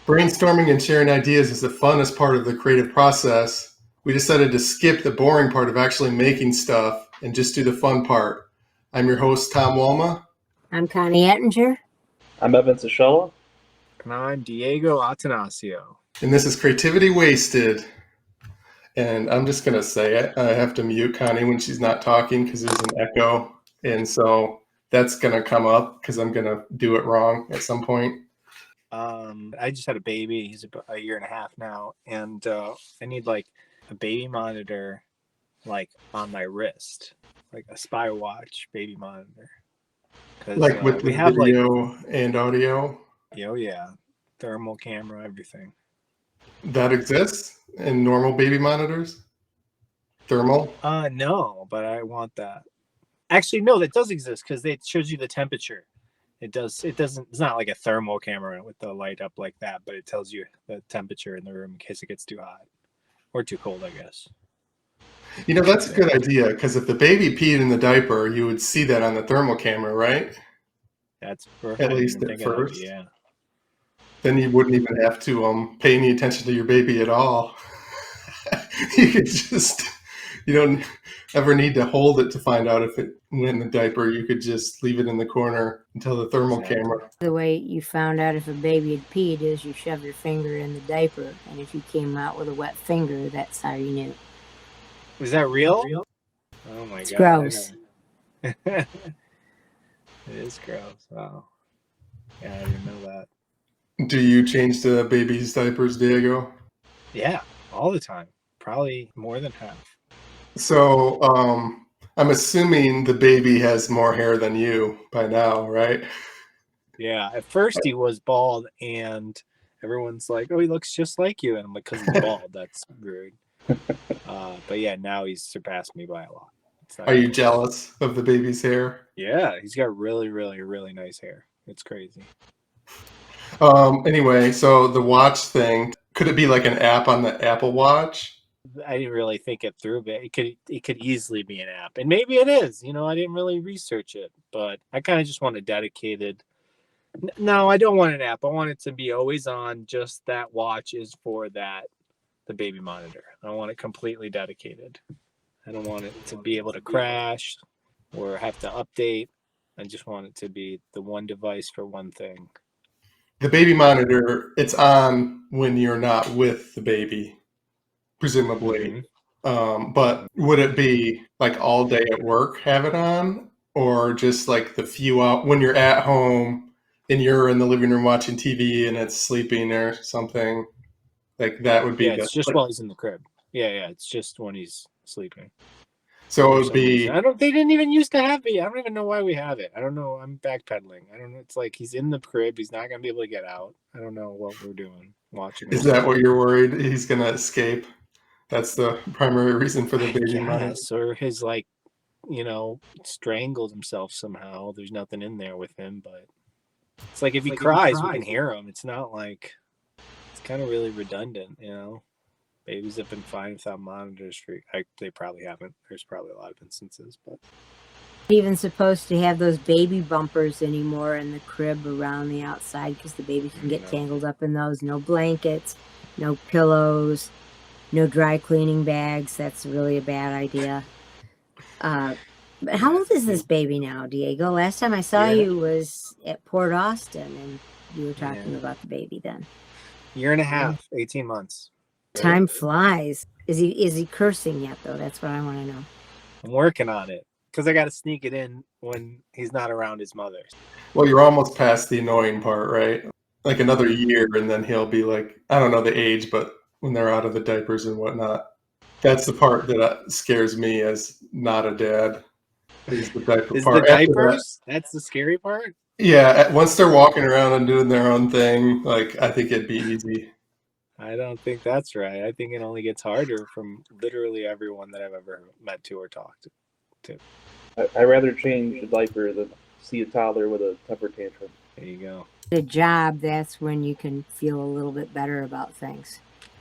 Brainstorming and sharing ideas is the funnest part of the creative process. We decided to skip the boring part of actually making stuff and just do the fun part. I'm your host, Tom Walma. I'm Connie Ettinger. I'm Evan Sashella. And I'm Diego Atanasio. And this is Creativity Wasted. And I'm just going to say it. I have to mute Connie when she's not talking because there's an echo. And so that's going to come up because I'm going to do it wrong at some point. I just had a baby. He's about a year and a half now. And I need like a baby monitor like on my wrist, like a spy watch baby monitor. Like with the video and audio? Oh, yeah. Thermal camera, everything. That exists in normal baby monitors? Thermal? No, but I want that. Actually, no, that does exist because it shows you the temperature. It doesn't, it's not like a thermal camera with the light up like that, but it tells you the temperature in the room in case it gets too hot or too cold, I guess. You know, that's a good idea because if the baby peed in the diaper, you would see that on the thermal camera, right? That's perfect. At least at first. Yeah. Then you wouldn't even have to pay any attention to your baby at all. You could just, you don't ever need to hold it to find out if it went in the diaper. You could just leave it in the corner until the thermal camera. The way you found out if a baby had peed is you shoved your finger in the diaper, and if you came out with a wet finger, that's how you knew. Was that real? Oh my It's God. gross. It is gross. Wow. Yeah, I didn't know that. Do you change the baby's diapers, Diego? Yeah, all the time. Probably more than half. So I'm assuming the baby has more hair than you by now, right? Yeah, at first he was bald, and everyone's like, "Oh, he looks just like you," and I'm like, "Cause he's bald." That's rude. But yeah, now he's surpassed me by a lot. Are you jealous of the baby's hair? Yeah, he's got really, really, really nice hair. It's crazy. Anyway, so the watch thing, could it be like an app on the Apple Watch? I didn't really think it through, but it could easily be an app, and maybe it is. You know, I didn't really research it, but I kind of just want a dedicated. No, I don't want an app. I want it to be always on. Just that watch is for the baby monitor. I want it completely dedicated. I don't want it to be able to crash or have to update. I just want it to be the one device for one thing. The baby monitor, it's on when you're not with the baby, presumably. Mm-hmm. But would it be like all day at work have it on? Or just like the few hours when you're at home and you're in the living room watching TV and it's sleeping or something? Like that would be it's just while he's in the crib. Yeah, it's just when he's sleeping. So it would be. They didn't even used to have it. I don't even know why we have it. I don't know. I'm backpedaling. I don't know. It's like he's in the crib. He's not gonna be able to get out. I don't know what we're doing. Watching. Is that what you're worried? He's gonna escape? That's the primary reason for the baby monitor. Or his strangled himself somehow. There's nothing in there with him, but it's like if he cries, we can hear him. It's not like it's kind of really redundant, you know. Babies have been fine without monitors they probably haven't. There's probably a lot of instances, but Even supposed to have those baby bumpers anymore in the crib around the outside because the baby can get tangled up in those. No blankets, no pillows, no dry cleaning bags. That's really a bad idea. But how old is this baby now, Diego? Last time I saw you was at Port Austin, and you were talking about the baby then. Year and a half, 18 months. Time flies. Is he cursing yet, though? That's what I want to know. I'm working on it because I got to sneak it in when he's not around his mother. Well, you're almost past the annoying part, right? Like another year, and then he'll be like, I don't know the age, but when they're out of the diapers and whatnot. That's the part that scares me as not a dad. Is the diaper part. The diapers? That's the scary part? Yeah, once they're walking around and doing their own thing, like I think it'd be easy. I don't think that's right. I think it only gets harder from literally everyone that I've ever met to or talked to. I'd rather change a diaper than see a toddler with a temper tantrum. There you go. The job, that's when you can feel a little bit better about things.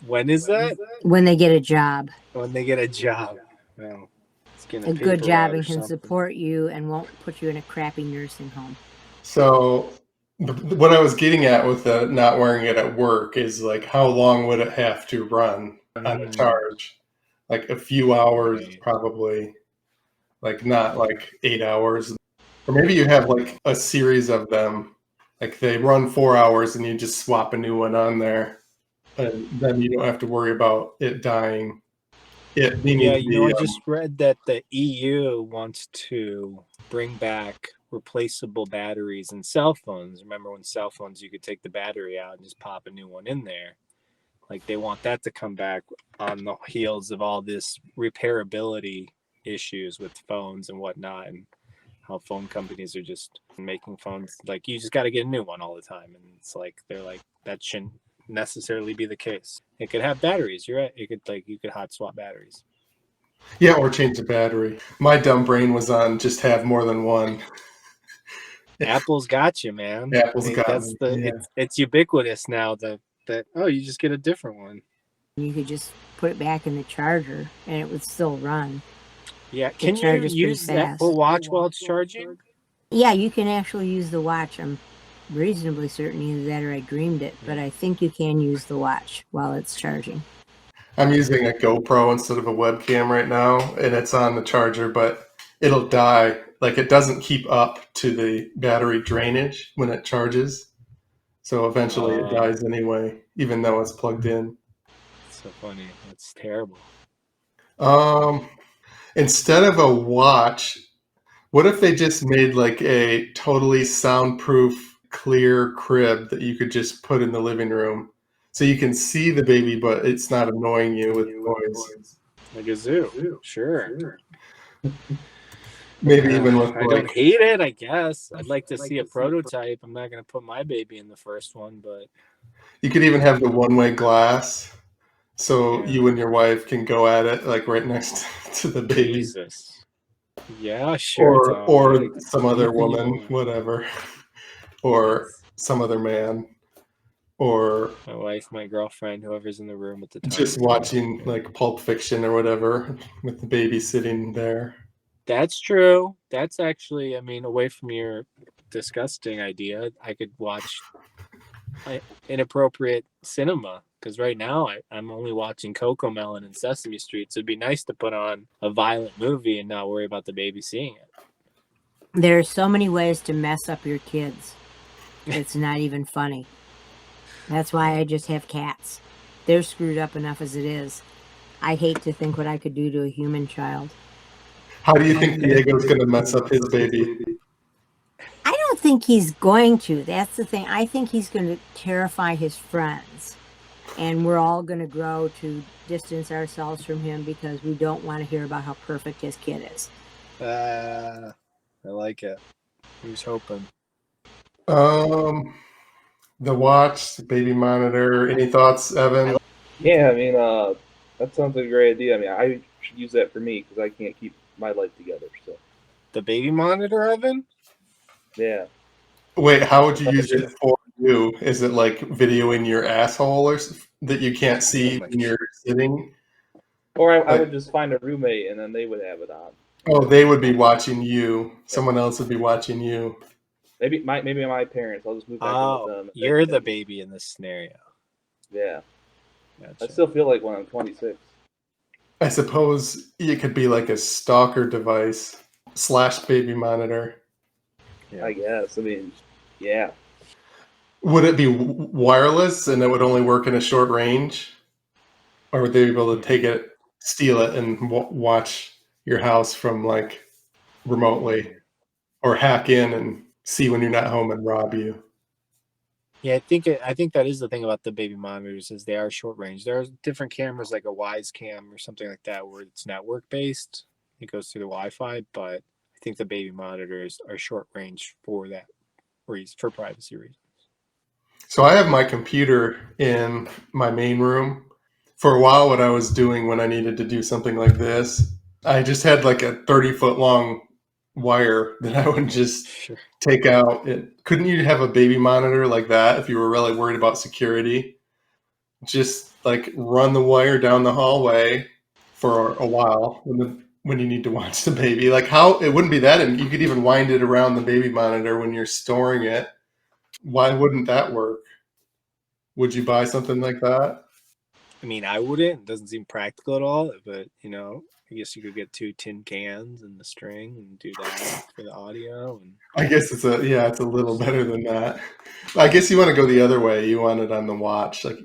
When is that? When they get a job. When they get a job. Well, a good job and can support you and won't put you in a crappy nursing home. So What I was getting at with the not wearing it at work is like how long would it have to run on a charge? Like a few hours Right. probably, like not like 8 hours. Or maybe you have like a series of them, like they run 4 hours and you just swap a new one on there, and then you don't have to worry about it dying. It needing Yeah, to you know, be I just read that the EU wants to bring back replaceable batteries in cell phones. Remember when cell phones you could take the battery out and just pop a new one in there? Like they want that to come back on the heels of all this repairability issues with phones and whatnot, and how phone companies are just making phones like you just got to get a new one all the time, and it's like they're like that shouldn't necessarily be the case. It could have batteries. You're right. It could like you could hot swap batteries. Yeah, or change the battery. My dumb brain was on just have more than one. Apple's got you, man. Apple's got That's me. the Yeah. it's ubiquitous now that oh you just get a different one. You could just put it back in the charger and it would still run. Yeah, It can you charges pretty use the fast. Apple Watch while it's charging? Yeah, you can actually use the watch. I'm reasonably certain either that or I dreamed it, but I think you can use the watch while it's charging. I'm using a GoPro instead of a webcam right now, and it's on the charger, but it'll die. Like it doesn't keep up to the battery drainage when it charges. So eventually it dies anyway, even though it's plugged in. So funny. That's terrible. Instead of a watch, what if they just made like a totally soundproof, clear crib that you could just put in the living room? So you can see the baby, but it's not annoying you with noise. Like a zoo. Sure. Maybe even with I don't hate it, I guess. I'd like to see a prototype. I'm not going to put my baby in the first one, but you could even have the one-way glass, so Yeah. you and your wife can go at it like right next to the baby, Jesus. Yeah, sure. or Tom. some other Anything you woman, want. whatever, or some other man, or My wife, my girlfriend, whoever's in the room at the time. just watching like Pulp Fiction or whatever with the baby sitting there. That's true. That's actually, I mean, away from your disgusting idea, I could watch inappropriate cinema because right now I'm only watching Cocomelon and Sesame Street. So it'd be nice to put on a violent movie and not worry about the baby seeing it. There are so many ways to mess up your kids. It's not even funny. That's why I just have cats. They're screwed up enough as it is. I hate to think what I could do to a human child. How do you think Diego's going to mess up his baby? I don't think he's going to. That's the thing. I think he's going to terrify his friends. And we're all going to grow to distance ourselves from him because we don't want to hear about how perfect his kid is. I like it. Who's hoping? The watch, the baby monitor. Any thoughts, Evan? Yeah, I mean, that sounds like a great idea. I mean, I should use that for me because I can't keep my life together. So, The baby monitor, Evan? yeah. Wait, how would you use it for you? Is it like videoing your asshole or that you can't see when you're sitting? Or I would just find a roommate and then they would have it on. Oh, they would be watching you. Someone else would be watching you. Maybe my parents. I'll just move back in with them. You're the baby in this scenario. Yeah. Gotcha. I still feel like when I'm 26. I suppose it could be like a stalker device / baby monitor. Yeah. I guess. I mean, yeah. Would it be wireless and it would only work in a short range? Or would they be able to take it, steal it, and watch your house from like remotely? Or hack in and see when you're not home and rob you? Yeah, I think that is the thing about the baby monitors is they are short range. There are different cameras like a Wise Cam or something like that where it's network based. It goes through the Wi-Fi, but I think the baby monitors are short range for that reason, for privacy reasons. So I have my computer in my main room. For a while, what I was doing when I needed to do something like this, I just had like a 30-foot long wire that I would just take out. Couldn't you have a baby monitor like that if you were really worried about security? Just like run the wire down the hallway for a while when you need to watch the baby. Like how it wouldn't be that, and you could even wind it around the baby monitor when you're storing it. Why wouldn't that work? Would you buy something like that? I mean, I wouldn't. It doesn't seem practical at all, but I guess you could get 2 tin cans and the string and do that for the audio. And I guess it's a little better than that. I guess you want to go the other way. You want it on the watch, like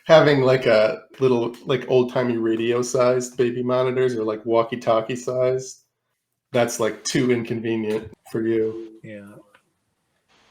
having like a little like old timey radio sized baby monitors or like walkie talkie sized. That's like too inconvenient for you. yeah,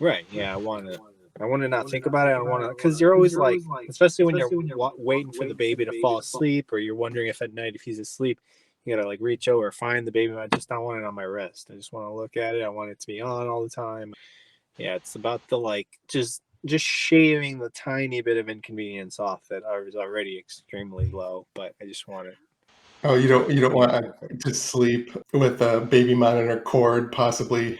right. Yeah, I want to not think about it. I want to, because you're always like, especially when you're waiting for the baby to fall asleep, or you're wondering if at night if he's asleep, you gotta like reach over, find the baby. I just don't want it on my wrist. I just want to look at it. I want it to be on all the time. Yeah, it's about the like just shaving the tiny bit of inconvenience off that is already extremely low. But I just want it. Oh, you don't want to sleep with a baby monitor cord possibly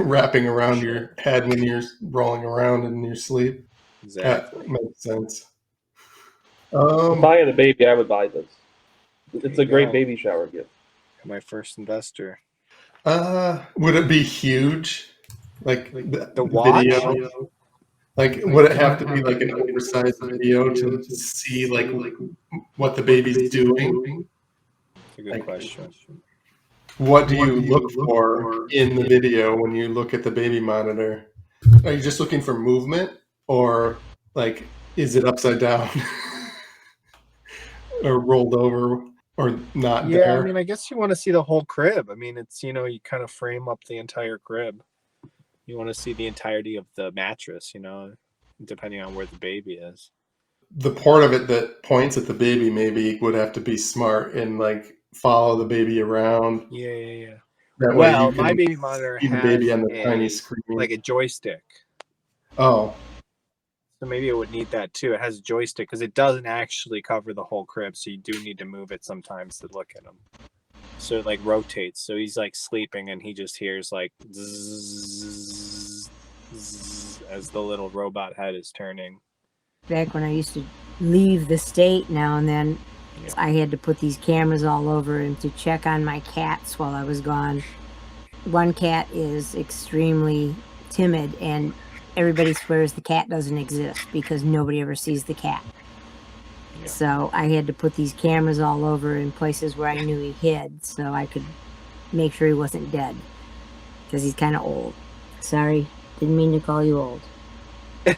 wrapping around your head when you're rolling around in your sleep. Exactly. That makes sense. If I had a baby, I would buy this. It's a great go. baby shower gift. My first investor. Would it be huge? Like The watch? video? Like, would it have to be like an oversized video to see like what the baby's doing? That's a good question. What do you look for in the video when you look at the baby monitor? Are you just looking for movement, or like is it upside down or rolled over or not Yeah, there? I mean, I guess you want to see the whole crib. I mean, it's, you kind of frame up the entire crib. You want to see the entirety of the mattress, depending on where the baby is. The part of it that points at the baby maybe would have to be smart and like follow the baby around. Yeah. That way Well, you can my baby monitor see the has baby on the tiny screen. like a joystick. Oh, So maybe it would need that too. It has a joystick because it doesn't actually cover the whole crib. So you do need to move it sometimes to look at him. So it like rotates. So he's like sleeping and he just hears like zzz, zzz, as the little robot head is turning. Back when I used to leave the state now and then, I had to put these cameras all over him to check on my cats while I was gone. One cat is extremely timid, and everybody swears the cat doesn't exist because nobody ever sees the cat. Yeah. So I had to put these cameras all over in places where I knew he hid so I could make sure he wasn't dead, because he's kind of old. Sorry, didn't mean to call you old.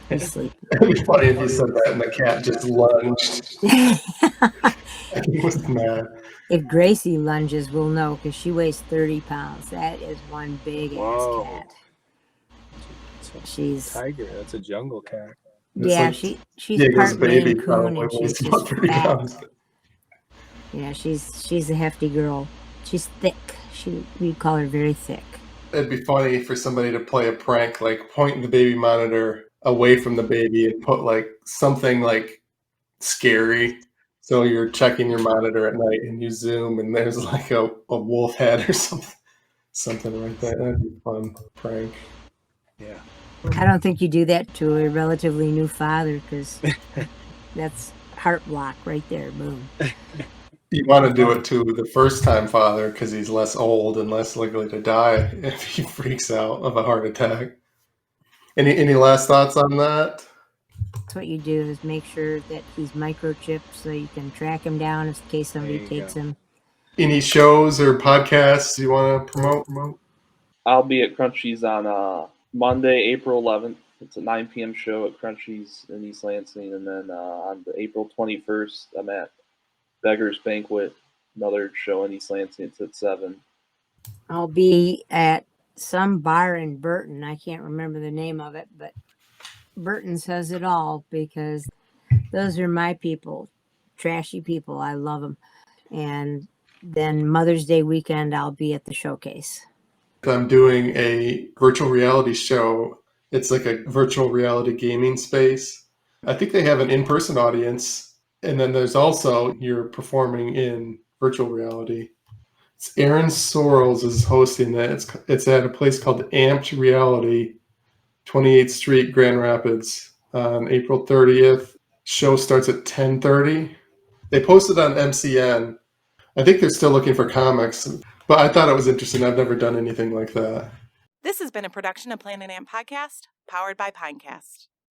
He's sleeping. it'd be funny if you said that and the cat just lunged. He was mad. If Gracie lunges, we'll know, because she weighs 30 pounds. That is one big Whoa. ass cat. It's She's a tiger. That's a jungle cat. It's yeah, like she's Diego's part baby Maine Coon, probably and weighs she's about just 30 fat. pounds. Yeah, she's a hefty girl. She's thick. We call her very thick. It'd be funny for somebody to play a prank, like point the baby monitor away from the baby and put like something like scary. So you're checking your monitor at night and you zoom and there's like a wolf head or something like that. That'd be a fun prank. Yeah. I don't think you do that to a relatively new father, because that's heart block right there. Boom. You want to do it to the first time father because he's less old and less likely to die if he freaks out of a heart attack. Any last thoughts on that? That's what you do, is make sure that he's microchipped so you can track him down in case somebody There you takes go. him. Any shows or podcasts you want to promote? I'll be at Crunchy's on Monday, April 11th. It's a 9 p.m. show at Crunchy's in East Lansing. And then on the April 21st, I'm at Beggar's Banquet, another show in East Lansing. It's at 7. I'll be at some bar in Burton. I can't remember the name of it, but Burton says it all, because those are my people, trashy people. I love them. And then Mother's Day weekend, I'll be at the showcase. I'm doing a virtual reality show. It's like a virtual reality gaming space. I think they have an in-person audience. And then there's also, you're performing in virtual reality. It's Aaron Sorrells is hosting that. It's at a place called Amped Reality, 28th Street, Grand Rapids, on April 30th. Show starts at 10:30. They posted on MCN. I think they're still looking for comics, but I thought it was interesting. I've never done anything like that. This has been a production of Planet Ant Podcast, powered by Pinecast.